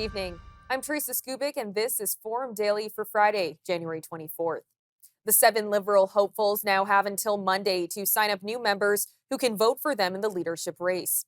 evening. I'm Teresa Skubik, and this is Forum Daily for Friday, January 24th. The 7 Liberal hopefuls now have until Monday to sign up new members who can vote for them in the leadership race.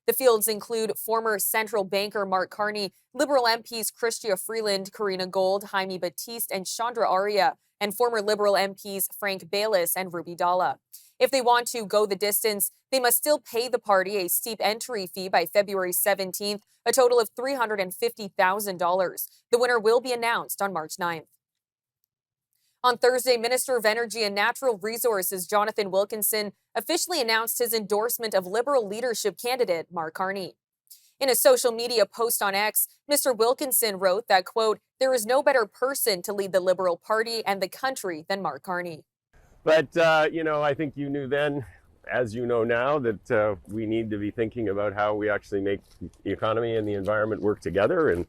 The fields include former central banker Mark Carney, Liberal MPs Chrystia Freeland, Karina Gold, Jaime Batiste, and Chandra Arya, and former Liberal MPs Frank Baylis and Ruby Dalla. If they want to go the distance, they must still pay the party a steep entry fee by February 17th, a total of $350,000. The winner will be announced on March 9th. On Thursday, Minister of Energy and Natural Resources Jonathan Wilkinson officially announced his endorsement of Liberal leadership candidate Mark Carney. In a social media post on X, Mr. Wilkinson wrote that, quote, "There is no better person to lead the Liberal Party and the country than Mark Carney." But, I think you knew then, as you know now, that we need to be thinking about how we actually make the economy and the environment work together. And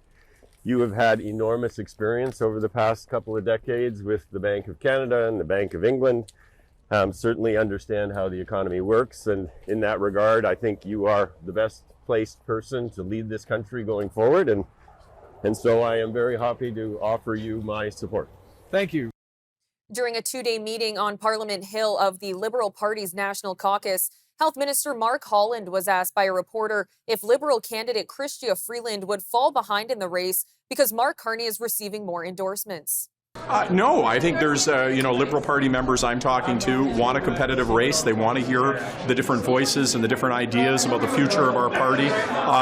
you have had enormous experience over the past couple of decades with the Bank of Canada and the Bank of England. Certainly understand how the economy works. And in that regard, I think you are the best placed person to lead this country going forward. And so I am very happy to offer you my support. Thank you. During a 2-day meeting on Parliament Hill of the Liberal Party's National Caucus, Health Minister Mark Holland was asked by a reporter if Liberal candidate Chrystia Freeland would fall behind in the race because Mark Carney is receiving more endorsements. No, I think there's, Liberal Party members I'm talking to want a competitive race. They want to hear the different voices and the different ideas about the future of our party.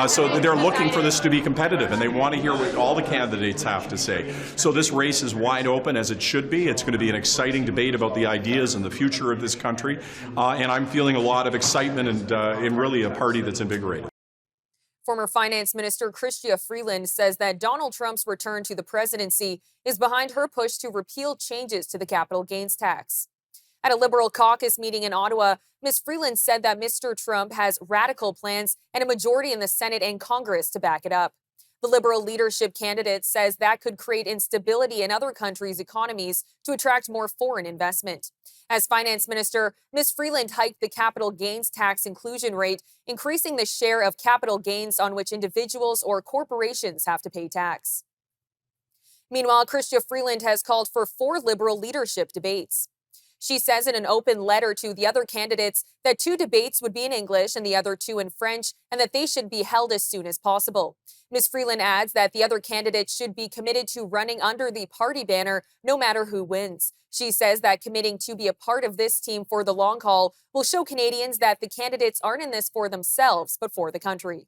So they're looking for this to be competitive, and they want to hear what all the candidates have to say. So this race is wide open, as it should be. It's going to be an exciting debate about the ideas and the future of this country. And I'm feeling a lot of excitement and really a party that's invigorated. Former Finance Minister Chrystia Freeland says that Donald Trump's return to the presidency is behind her push to repeal changes to the capital gains tax. At a Liberal caucus meeting in Ottawa, Ms. Freeland said that Mr. Trump has radical plans and a majority in the Senate and Congress to back it up. The Liberal leadership candidate says that could create instability in other countries' economies to attract more foreign investment. As finance minister, Ms. Freeland hiked the capital gains tax inclusion rate, increasing the share of capital gains on which individuals or corporations have to pay tax. Meanwhile, Chrystia Freeland has called for 4 Liberal leadership debates. She says in an open letter to the other candidates that 2 debates would be in English and the other 2 in French, and that they should be held as soon as possible. Ms. Freeland adds that the other candidates should be committed to running under the party banner, no matter who wins. She says that committing to be a part of this team for the long haul will show Canadians that the candidates aren't in this for themselves, but for the country.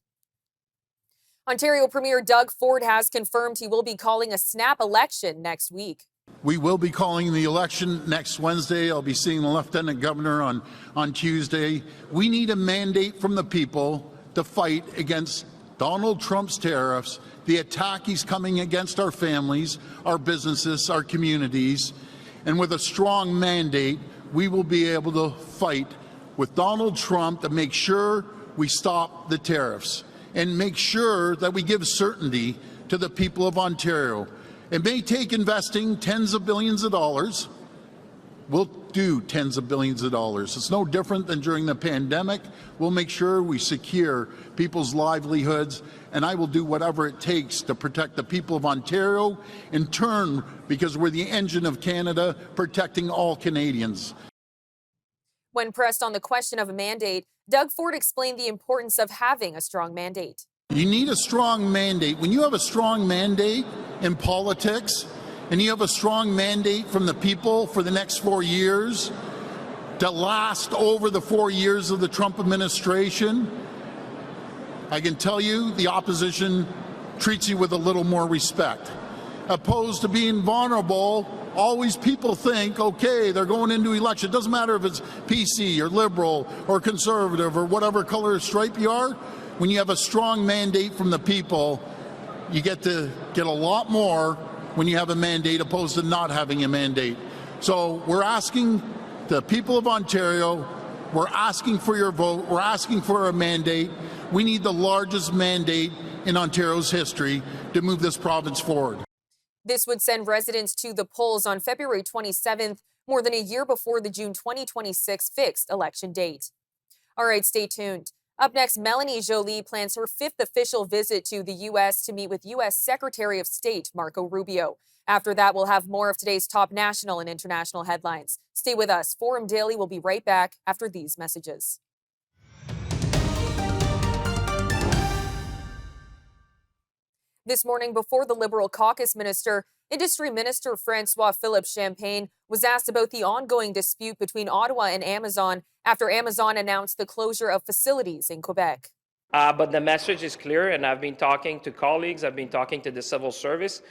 Ontario Premier Doug Ford has confirmed he will be calling a snap election next week. We will be calling the election next Wednesday. I'll be seeing the Lieutenant Governor on Tuesday. We need a mandate from the people to fight against Donald Trump's tariffs, the attack he's coming against our families, our businesses, our communities. And with a strong mandate, we will be able to fight with Donald Trump to make sure we stop the tariffs and make sure that we give certainty to the people of Ontario. It may take investing tens of billions of dollars. We'll do tens of billions of dollars. It's no different than during the pandemic. We'll make sure we secure people's livelihoods, and I will do whatever it takes to protect the people of Ontario, in turn, because we're the engine of Canada, protecting all Canadians. When pressed on the question of a mandate, Doug Ford explained the importance of having a strong mandate. You need a strong mandate. When you have a strong mandate in politics, and you have a strong mandate from the people for the next 4 years to last over the 4 years of the Trump administration, I can tell you the opposition treats you with a little more respect. Opposed to being vulnerable, always people think, okay, they're going into election. It doesn't matter if it's PC or Liberal or Conservative or whatever color stripe you are. When you have a strong mandate from the people, you get to get a lot more when you have a mandate opposed to not having a mandate. So we're asking the people of Ontario, we're asking for your vote, we're asking for a mandate. We need the largest mandate in Ontario's history to move this province forward. This would send residents to the polls on February 27th, more than a year before the June 2026 fixed election date. All right, stay tuned. Up next, Melanie Joly plans her 5th official visit to the U.S. to meet with U.S. Secretary of State Marco Rubio. After that, we'll have more of today's top national and international headlines. Stay with us. Forum Daily will be right back after these messages. This morning, before the Liberal caucus minister, Industry Minister Francois Philippe Champagne was asked about the ongoing dispute between Ottawa and Amazon after Amazon announced the closure of facilities in Quebec. But the message is clear, and I've been talking to colleagues, I've been talking to the civil service.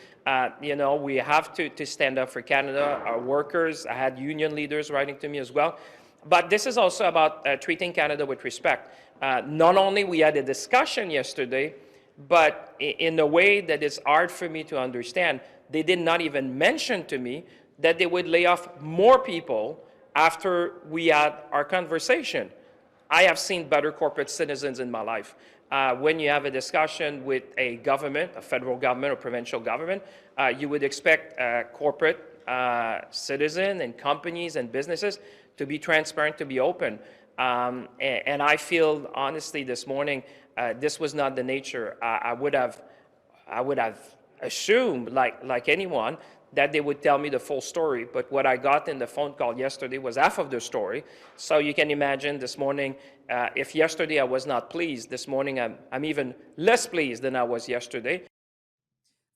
We have to stand up for Canada, our workers. I had union leaders writing to me as well. But this is also about treating Canada with respect. Not only we had a discussion yesterday, but in a way that is hard for me to understand, they did not even mention to me that they would lay off more people after we had our conversation. I have seen better corporate citizens in my life. When you have a discussion with a government, a federal government or provincial government, you would expect corporate citizens and companies and businesses to be transparent, to be open. And I feel, honestly, this morning, this was not the nature. I would have assumed, like anyone, that they would tell me the full story. But what I got in the phone call yesterday was half of the story. So you can imagine this morning, if yesterday I was not pleased, this morning I'm even less pleased than I was yesterday.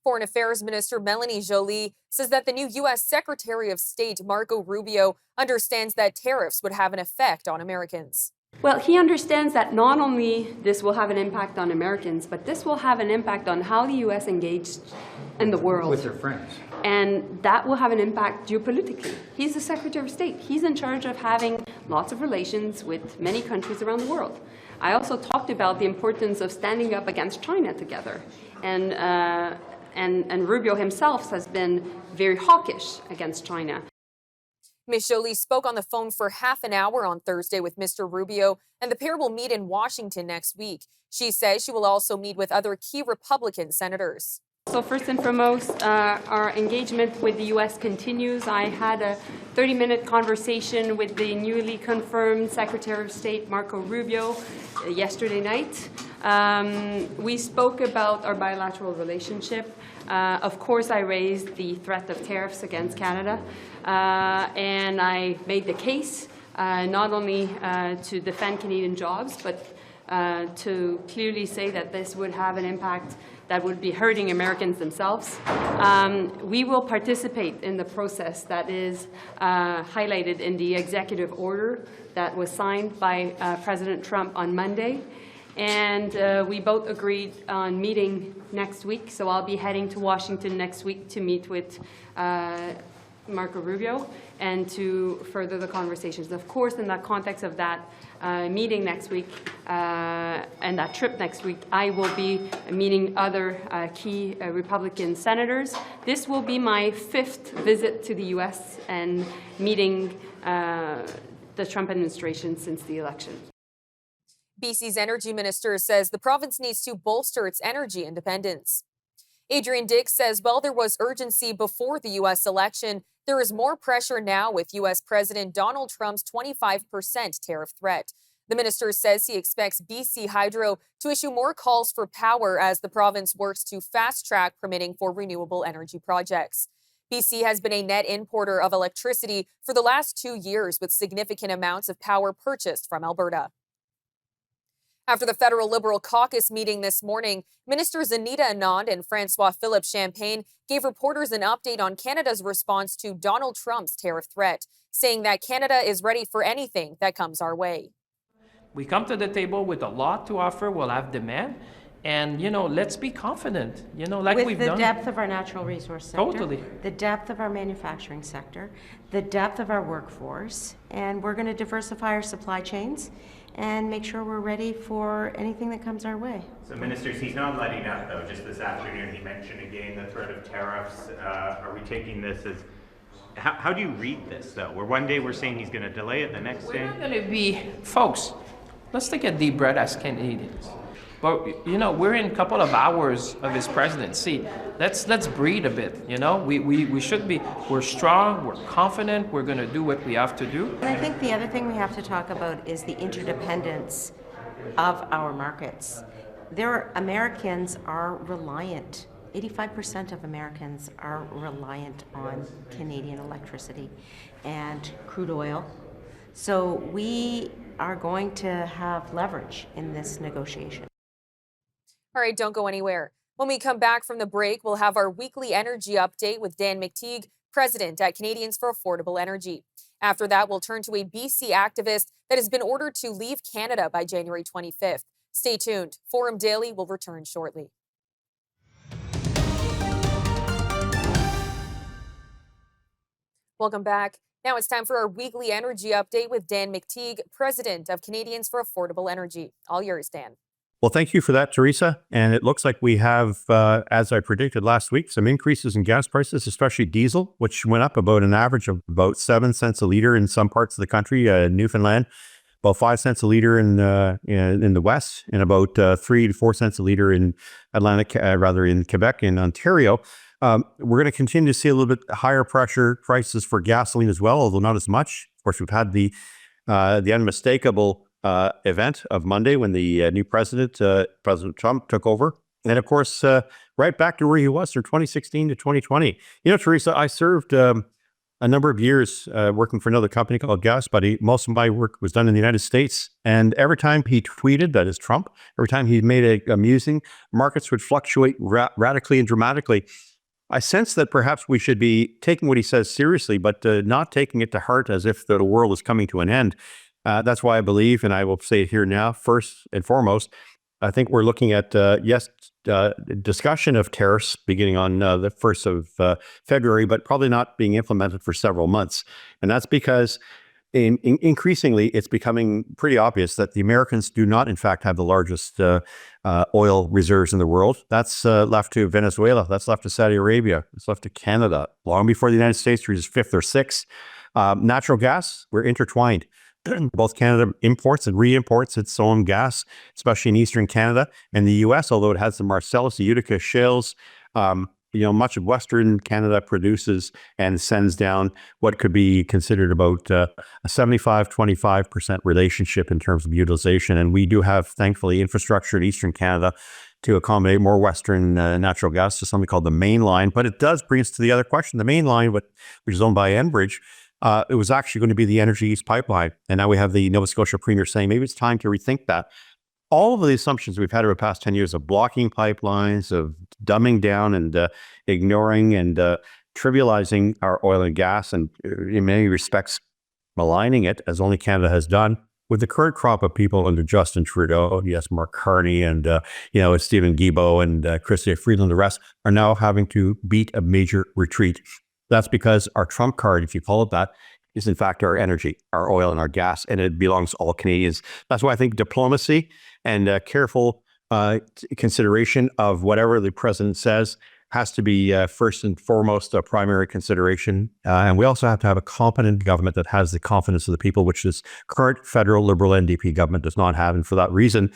Foreign Affairs Minister Melanie Joly says that the new U.S. Secretary of State Marco Rubio understands that tariffs would have an effect on Americans. Well, he understands that not only this will have an impact on Americans, but this will have an impact on how the U.S. engaged in the world. With their friends. And that will have an impact geopolitically. He's the Secretary of State. He's in charge of having lots of relations with many countries around the world. I also talked about the importance of standing up against China together. And Rubio himself has been very hawkish against China. Ms. Joly spoke on the phone for half an hour on Thursday with Mr. Rubio, and the pair will meet in Washington next week. She says she will also meet with other key Republican senators. So first and foremost, our engagement with the U.S. continues. I had a 30-minute conversation with the newly confirmed Secretary of State, Marco Rubio, yesterday night. We spoke about our bilateral relationship. Of course, I raised the threat of tariffs against Canada, and I made the case not only to defend Canadian jobs, but to clearly say that this would have an impact that would be hurting Americans themselves. We will participate in the process that is highlighted in the executive order that was signed by President Trump on Monday. And we both agreed on meeting next week. So I'll be heading to Washington next week to meet with Marco Rubio and to further the conversations. Of course, in the context of that meeting next week and that trip next week, I will be meeting other key Republican senators. This will be my 5th visit to the U.S. and meeting the Trump administration since the election. BC's energy minister says the province needs to bolster its energy independence. Adrian Dix says while there was urgency before the U.S. election, there is more pressure now with U.S. President Donald Trump's 25% tariff threat. The minister says he expects BC Hydro to issue more calls for power as the province works to fast-track permitting for renewable energy projects. BC has been a net importer of electricity for the last 2 years, with significant amounts of power purchased from Alberta. After the federal Liberal caucus meeting this morning, Ministers Anita Anand and Francois Philippe Champagne gave reporters an update on Canada's response to Donald Trump's tariff threat, saying that Canada is ready for anything that comes our way. We come to the table with a lot to offer. We'll have demand. And, let's be confident, like with we've the done. depth of our natural resource sector, Totally. the depth of our manufacturing sector, the depth of our workforce, and we're going to diversify our supply chains and make sure we're ready for anything that comes our way. So, Ministers, he's not letting up, though. Just this afternoon, he mentioned again the threat of tariffs. Are we taking this as... How do you read this, though? Where one day we're saying he's going to delay it, the next day... We're not going to be... Folks, let's take a deep breath as Canadians. But, we're in a couple of hours of his presidency. Let's breathe a bit, We should be, we're strong, we're confident, we're going to do what we have to do. And I think the other thing we have to talk about is the interdependence of our markets. Americans are reliant. 85% of Americans are reliant on Canadian electricity and crude oil. So we are going to have leverage in this negotiation. All right, don't go anywhere. When we come back from the break, we'll have our weekly energy update with Dan McTeague, president at Canadians for Affordable Energy. After that, we'll turn to a BC activist that has been ordered to leave Canada by January 25th. Stay tuned. Forum Daily will return shortly. Welcome back. Now it's time for our weekly energy update with Dan McTeague, president of Canadians for Affordable Energy. All yours, Dan. Well, thank you for that, Teresa. And it looks like we have, as I predicted last week, some increases in gas prices, especially diesel, which went up about an average of about 7 cents a liter in some parts of the country, Newfoundland, about 5 cents a liter in the West, and about 3 to 4 cents a liter in in Quebec and Ontario. We're going to continue to see a little bit higher pressure prices for gasoline as well, although not as much. Of course, we've had the unmistakable event of Monday when the new president, President Trump, took over. And of course, right back to where he was from 2016 to 2020. You know, Teresa, I served a number of years working for another company called Gas Buddy. Most of my work was done in the United States. And every time he tweeted, that is Trump, every time he made it amusing, markets would fluctuate radically and dramatically. I sense that perhaps we should be taking what he says seriously, but not taking it to heart as if the world is coming to an end. That's why I believe, and I will say it here now, first and foremost, I think we're looking at, discussion of tariffs beginning on the 1st of February, but probably not being implemented for several months. And that's because increasingly it's becoming pretty obvious that the Americans do not, in fact, have the largest oil reserves in the world. That's left to Venezuela. That's left to Saudi Arabia. It's left to Canada. Long before the United States reaches fifth or sixth. Natural gas, we're intertwined. Both Canada imports and re-imports its own gas, especially in Eastern Canada, and the U.S., although it has the Marcellus, the Utica shales. Much of Western Canada produces and sends down what could be considered about a 75-25% relationship in terms of utilization. And we do have, thankfully, infrastructure in Eastern Canada to accommodate more Western natural gas to something called the main line. But it does bring us to the other question. The main line, which is owned by Enbridge, it was actually going to be the Energy East pipeline. And now we have the Nova Scotia Premier saying maybe it's time to rethink that. All of the assumptions we've had over the past 10 years of blocking pipelines, of dumbing down and ignoring and trivializing our oil and gas, and in many respects maligning it, as only Canada has done, with the current crop of people under Justin Trudeau, yes, Mark Carney and, Stephen Guilbeault and Chrystia Freeland, the rest are now having to beat a major retreat. That's because our trump card, if you call it that, is in fact our energy, our oil and our gas, and it belongs to all Canadians. That's why I think diplomacy and careful consideration of whatever the president says has to be first and foremost a primary consideration. And we also have to have a competent government that has the confidence of the people, which this current federal Liberal NDP government does not have. And for that reason,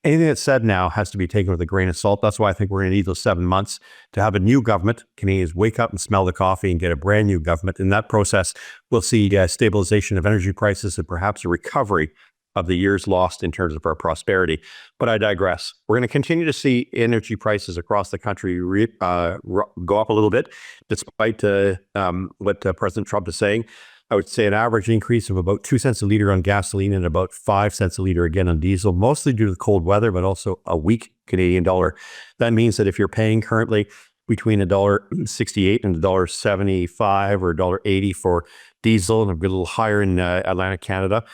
anything that's said now has to be taken with a grain of salt. That's why I think we're going to need those 7 months to have a new government. Canadians wake up and smell the coffee and get a brand new government. In that process, we'll see stabilization of energy prices and perhaps a recovery of the years lost in terms of our prosperity. But I digress. We're going to continue to see energy prices across the country go up a little bit, despite what President Trump is saying. I would say an average increase of about 2 cents a liter on gasoline and about 5 cents a liter again on diesel, mostly due to the cold weather, but also a weak Canadian dollar. That means that if you're paying currently between $1.68 and $1.75 or $1.80 for diesel, and a little higher in Atlantic Canada,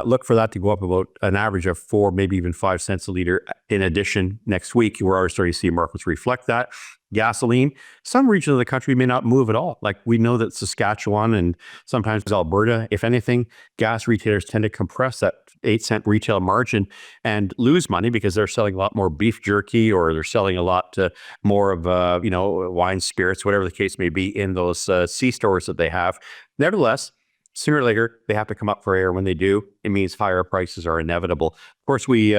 look for that to go up about an average of 4, maybe even 5 cents a liter. In addition, next week, we're already starting to see markets reflect that. Gasoline, some regions of the country may not move at all. Like we know that Saskatchewan and sometimes Alberta, if anything, gas retailers tend to compress that 8-cent retail margin and lose money because they're selling a lot more beef jerky, or they're selling a lot more of, wine, spirits, whatever the case may be, in those C-stores that they have. Nevertheless, sooner or later, they have to come up for air. When they do, it means higher prices are inevitable. Of course, we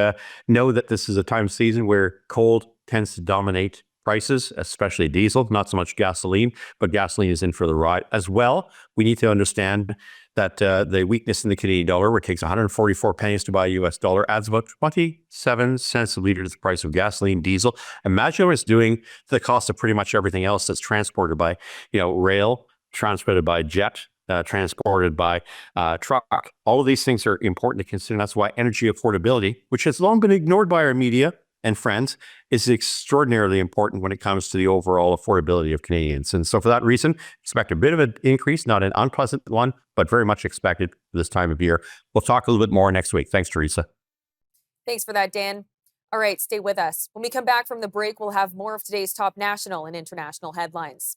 know that this is a time of season where cold tends to dominate prices, especially diesel, not so much gasoline, but gasoline is in for the ride as well. We need to understand that the weakness in the Canadian dollar, where it takes 144 pennies to buy a US dollar, adds about 27 cents a liter to the price of gasoline, diesel. Imagine what it's doing to the cost of pretty much everything else that's transported by, rail, transported by jet, transported by truck. All of these things are important to consider. That's why energy affordability, which has long been ignored by our media and friends, is extraordinarily important when it comes to the overall affordability of Canadians. And so for that reason, expect a bit of an increase, not an unpleasant one, but very much expected for this time of year. We'll talk a little bit more next week. Thanks, Teresa. Thanks for that, Dan. All right, stay with us. When we come back from the break, we'll have more of today's top national and international headlines.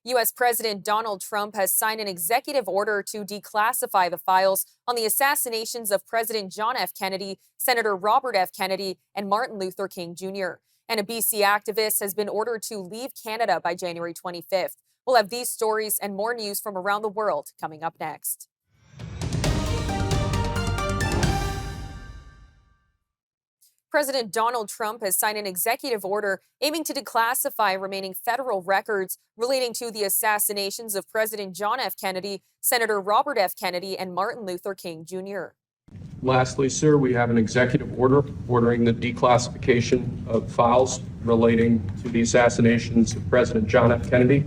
U.S. President Donald Trump has signed an executive order to declassify the files on the assassinations of President John F. Kennedy, Senator Robert F. Kennedy, and Martin Luther King Jr. And a BC activist has been ordered to leave Canada by January 25th. We'll have these stories and more news from around the world coming up next. President Donald Trump has signed an executive order aiming to declassify remaining federal records relating to the assassinations of President John F. Kennedy, Senator Robert F. Kennedy, and Martin Luther King Jr. Lastly, sir, we have an executive order ordering the declassification of files relating to the assassinations of President John F. Kennedy,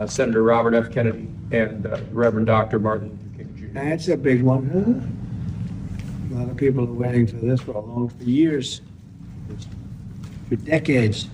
Senator Robert F. Kennedy, and Reverend Dr. Martin Luther King Jr. That's a big one, isn't it? A lot of people are waiting for this for years, for decades.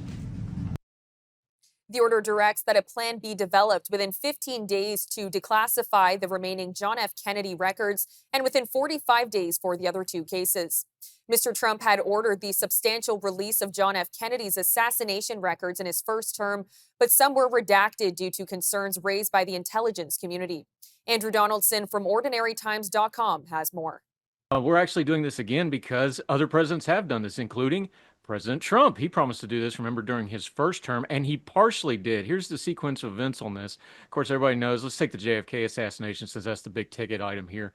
The order directs that a plan be developed within 15 days to declassify the remaining John F. Kennedy records and within 45 days for the other two cases. Mr. Trump had ordered the substantial release of John F. Kennedy's assassination records in his first term, but some were redacted due to concerns raised by the intelligence community. Andrew Donaldson from OrdinaryTimes.com has more. We're actually doing this again because other presidents have done this, including President Trump. He promised to do this, remember, during his first term, and he partially did. Here's the sequence of events on this. Of course, everybody knows. Let's take the JFK assassination since that's the big ticket item here.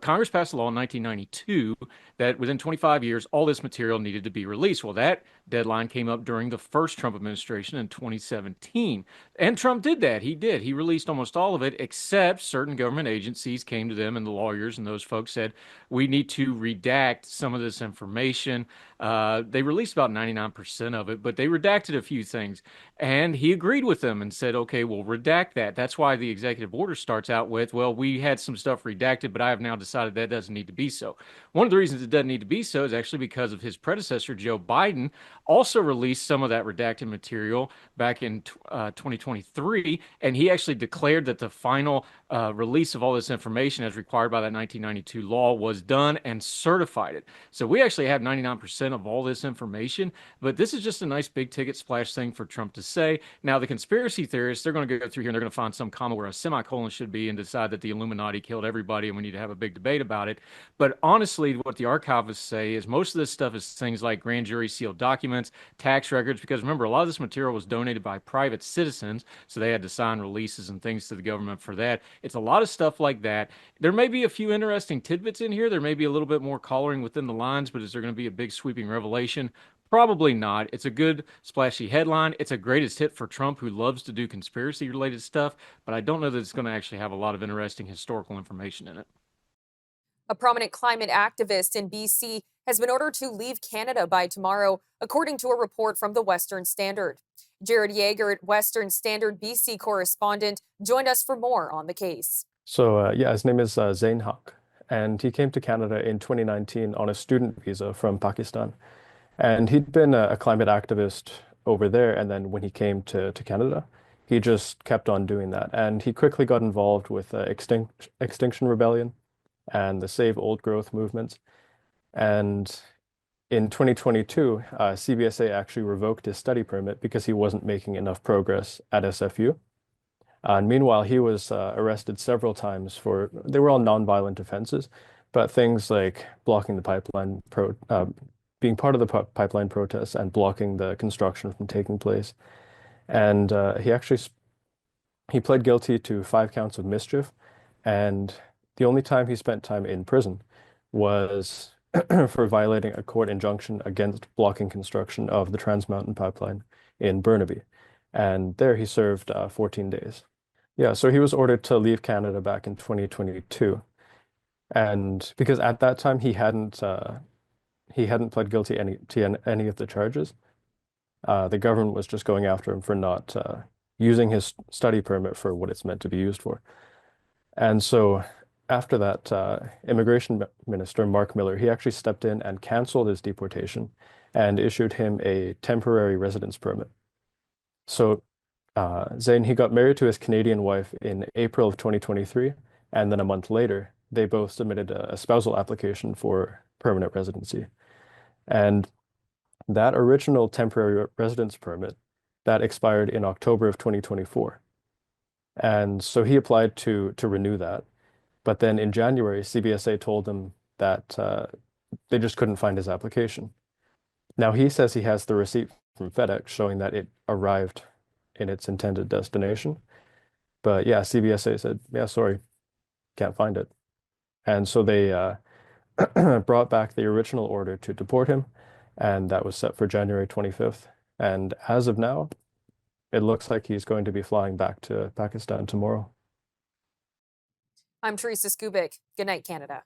Congress passed a law in 1992 that within 25 years, all this material needed to be released. Well, that deadline came up during the first Trump administration in 2017. And Trump did that. He did. He released almost all of it, except certain government agencies came to them and the lawyers and those folks said, we need to redact some of this information. They released about 99% of it, but they redacted a few things. And he agreed with them and said, okay, we'll redact that. That's why the executive order starts out with, well, we had some stuff redacted, but I have now decided that doesn't need to be so. One of the reasons it doesn't need to be so is actually because of his predecessor, Joe Biden, also released some of that redacted material back in 2023. And he actually declared that the final release of all this information as required by that 1992 law was done and certified it. So we actually have 99% of all this information, but this is just a nice big ticket splash thing for Trump to say. Now, the conspiracy theorists, they're going to go through here and they're going to find some comma where a semicolon should be and decide that the Illuminati killed everybody and we need to have a big debate about it. But honestly, what the archivists say is most of this stuff is things like grand jury sealed documents, tax records, because remember, a lot of this material was donated by private citizens, so they had to sign releases and things to the government for that. It's a lot of stuff like that. There may be a few interesting tidbits in here. There may be a little bit more coloring within the lines, but is there going to be a big sweeping revelation? Probably not. It's a good splashy headline. It's a greatest hit for Trump, who loves to do conspiracy related stuff, but I don't know that it's going to actually have a lot of interesting historical information in it. A prominent climate activist in BC has been ordered to leave Canada by tomorrow, according to a report from the Western Standard. Jared Yeager, Western Standard BC correspondent, joined us for more on the case. So his name is Zain Haq, and he came to Canada in 2019 on a student visa from Pakistan. And he'd been a climate activist over there, and then when he came to Canada, he just kept on doing that. And he quickly got involved with Extinction Rebellion and the Save Old Growth movements. And in 2022, CBSA actually revoked his study permit because he wasn't making enough progress at SFU. And meanwhile, he was arrested several times they were all nonviolent offenses, but things like blocking the pipeline, being part of the pipeline protests and blocking the construction from taking place. And he pled guilty to 5 counts of mischief. And the only time he spent time in prison was for violating a court injunction against blocking construction of the Trans Mountain Pipeline in Burnaby. And there he served 14 days. Yeah, so he was ordered to leave Canada back in 2022. And because at that time he hadn't pled guilty to any of the charges. The government was just going after him for not using his study permit for what it's meant to be used for. And so after that, Immigration Minister Mark Miller, he actually stepped in and canceled his deportation and issued him a temporary residence permit. So Zane, he got married to his Canadian wife in April of 2023, and then a month later, they both submitted a spousal application for permanent residency. And that original temporary residence permit, that expired in October of 2024. And so he applied to renew that. But then in January, CBSA told him that they just couldn't find his application. Now he says he has the receipt from FedEx showing that it arrived in its intended destination. But yeah, CBSA said, yeah, sorry, can't find it. And so they brought back the original order to deport him, and that was set for January 25th. And as of now, it looks like he's going to be flying back to Pakistan tomorrow. I'm Teresa Skubik. Good night, Canada.